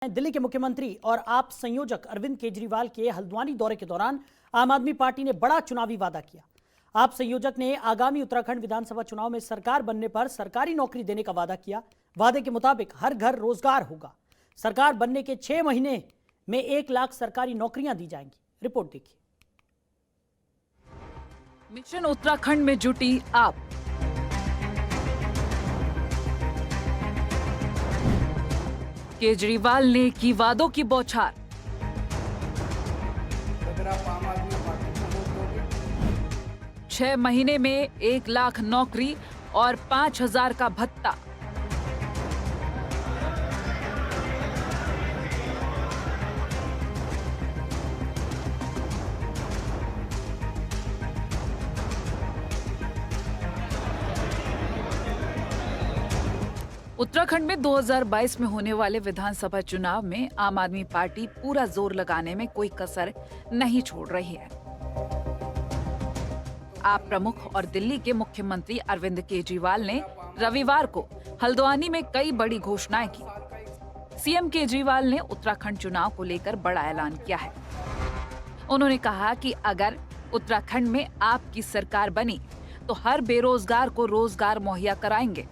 दिल्ली के मुख्यमंत्री और आप संयोजक अरविंद केजरीवाल के हल्द्वानी दौरे के दौरान आम आदमी पार्टी ने बड़ा चुनावी वादा किया। आप संयोजक ने आगामी उत्तराखंड विधानसभा चुनाव में सरकार बनने पर सरकारी नौकरी देने का वादा किया। वादे के मुताबिक हर घर रोजगार होगा। सरकार बनने के 6 महीने में 1 लाख सरकारी नौकरियां दी जाएंगी। रिपोर्ट देखिए। मिशन उत्तराखंड में जुटी आप। केजरीवाल ने की वादों की बौछार। अगर आप आम आदमी पार्टी को वोट दोगे 6 महीने में 1 लाख नौकरी और 5,000 का भत्ता। उत्तराखंड में 2022 में होने वाले विधानसभा चुनाव में आम आदमी पार्टी पूरा जोर लगाने में कोई कसर नहीं छोड़ रही है। आप प्रमुख और दिल्ली के मुख्यमंत्री अरविंद केजरीवाल ने रविवार को हल्द्वानी में कई बड़ी घोषणाएं की। सीएम केजरीवाल ने उत्तराखंड चुनाव को लेकर बड़ा ऐलान किया है। उन्होंने कहा कि अगर उत्तराखंड में आपकी सरकार बनी तो हर बेरोजगार को रोजगार मुहैया कराएंगे।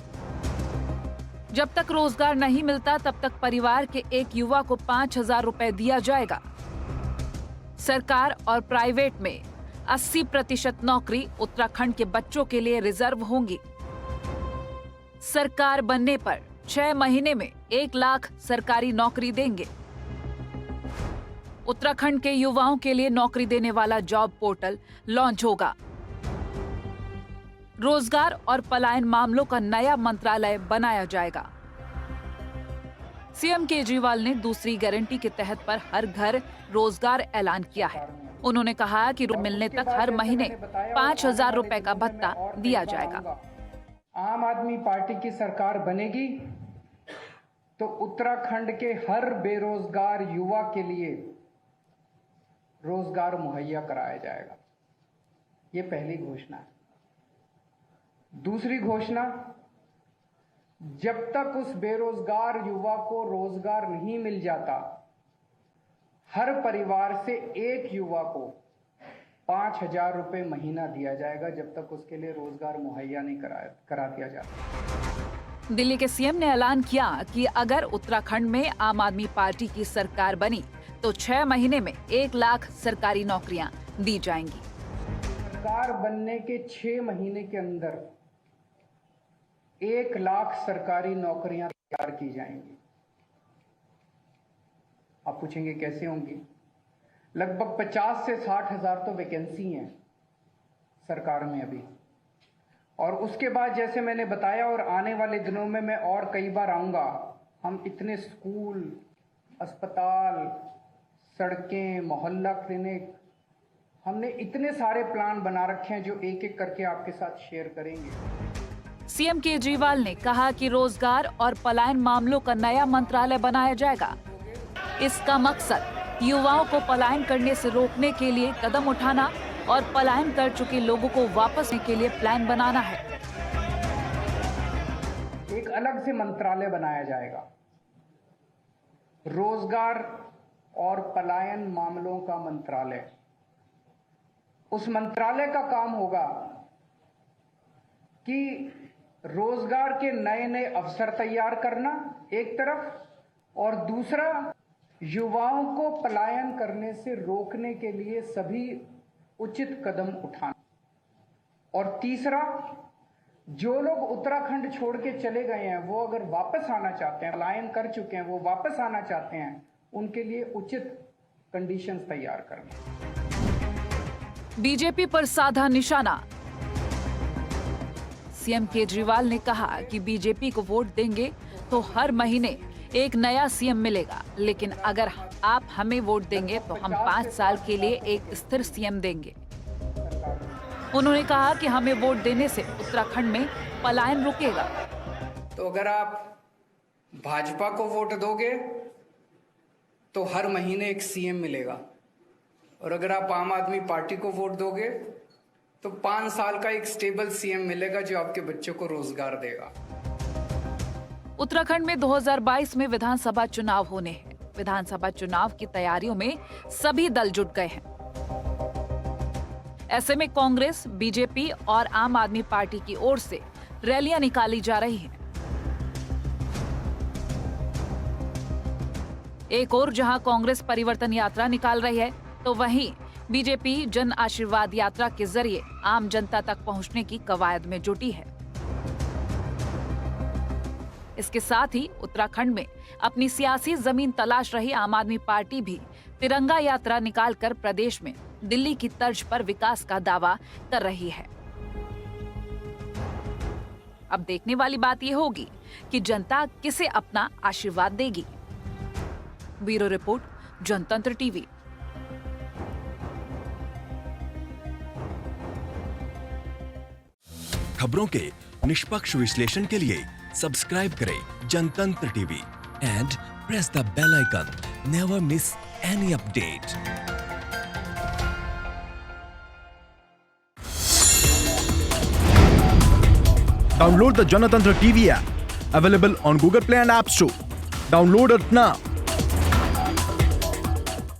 जब तक रोजगार नहीं मिलता तब तक परिवार के एक युवा को 5,000 रुपए दिया जाएगा। सरकार और प्राइवेट में 80% नौकरी उत्तराखंड के बच्चों के लिए रिजर्व होंगी। सरकार बनने पर 6 महीने में 1 लाख सरकारी नौकरी देंगे। उत्तराखंड के युवाओं के लिए नौकरी देने वाला जॉब पोर्टल लॉन्च होगा। रोजगार और पलायन मामलों का नया मंत्रालय बनाया जाएगा। सीएम केजरीवाल ने दूसरी गारंटी के तहत पर हर घर रोजगार ऐलान किया है। उन्होंने कहा कि मिलने तक हर महीने 5,000 रुपए का भत्ता दिया जाएगा। आम आदमी पार्टी की सरकार बनेगी तो उत्तराखंड के हर बेरोजगार युवा के लिए रोजगार मुहैया कराया जाएगा। ये पहली घोषणा है। दूसरी घोषणा, जब तक उस बेरोजगार युवा को रोजगार नहीं मिल जाता, हर परिवार से एक युवा को 5,000 रुपए महीना दिया जाएगा जब तक उसके लिए रोजगार मुहैया नहीं करा दिया जाता। दिल्ली के सीएम ने ऐलान किया कि अगर उत्तराखंड में आम आदमी पार्टी की सरकार बनी तो 6 महीने में 1 लाख सरकारी नौकरियां दी जाएंगी। सरकार बनने के 6 महीने के अंदर 1 लाख सरकारी नौकरियां तैयार की जाएंगी। आप पूछेंगे कैसे होंगी? लगभग 50 से 60 हजार तो वैकेंसी हैं सरकार में अभी। और उसके बाद जैसे मैंने बताया और आने वाले दिनों में मैं और कई बार आऊंगा, हम इतने स्कूल, अस्पताल, सड़कें, मोहल्ला क्लिनिक, हमने इतने सारे प्लान बना रखे हैं जो एक एक करके आपके साथ शेयर करेंगे। सीएम केजरीवाल ने कहा कि रोजगार और पलायन मामलों का नया मंत्रालय बनाया जाएगा। इसका मकसद युवाओं को पलायन करने से रोकने के लिए कदम उठाना और पलायन कर चुके लोगों को वापस लेने के लिए प्लान बनाना है। एक अलग से मंत्रालय बनाया जाएगा, रोजगार और पलायन मामलों का मंत्रालय। उस मंत्रालय का काम होगा कि रोजगार के नए नए अवसर तैयार करना एक तरफ, और दूसरा युवाओं को पलायन करने से रोकने के लिए सभी उचित कदम उठाना, और तीसरा जो लोग उत्तराखंड छोड़ के चले गए हैं वो अगर वापस आना चाहते हैं, पलायन कर चुके हैं, वो वापस आना चाहते हैं, उनके लिए उचित कंडीशंस तैयार करना। बीजेपी पर साधा निशाना। सीएम केजरीवाल ने कहा कि बीजेपी को वोट देंगे तो हर महीने एक नया सीएम मिलेगा, लेकिन अगर आप हमें वोट देंगे तो हम 5 साल के लिए एक स्थिर सीएम देंगे। उन्होंने कहा कि हमें वोट देने से उत्तराखंड में पलायन रुकेगा। तो अगर आप भाजपा को वोट दोगे तो हर महीने एक सीएम मिलेगा, और अगर आप आम आदमी पार्टी को वोट दोगे तो 5 साल का एक स्टेबल सीएम मिलेगा जो आपके बच्चों को रोजगार देगा। उत्तराखंड में 2022 में विधानसभा चुनाव होने हैं। विधानसभा चुनाव की तैयारियों में सभी दल जुट गए हैं। ऐसे में कांग्रेस, बीजेपी और आम आदमी पार्टी की ओर से रैलियां निकाली जा रही हैं। एक ओर जहां कांग्रेस परिवर्तन यात्रा निकाल रही है, तो वहीं बीजेपी जन आशीर्वाद यात्रा के जरिए आम जनता तक पहुंचने की कवायद में जुटी है। इसके साथ ही उत्तराखंड में अपनी सियासी जमीन तलाश रही आम आदमी पार्टी भी तिरंगा यात्रा निकालकर प्रदेश में दिल्ली की तर्ज पर विकास का दावा कर रही है। अब देखने वाली बात यह होगी कि जनता किसे अपना आशीर्वाद देगी। Bureau report, Janatantra TV. खबरों के निष्पक्ष विश्लेषण के लिए सब्सक्राइब करें Janatantra TV and press the bell icon. Never miss any update. Download the Janatantra TV app, available on Google Play and App Store. Download it now.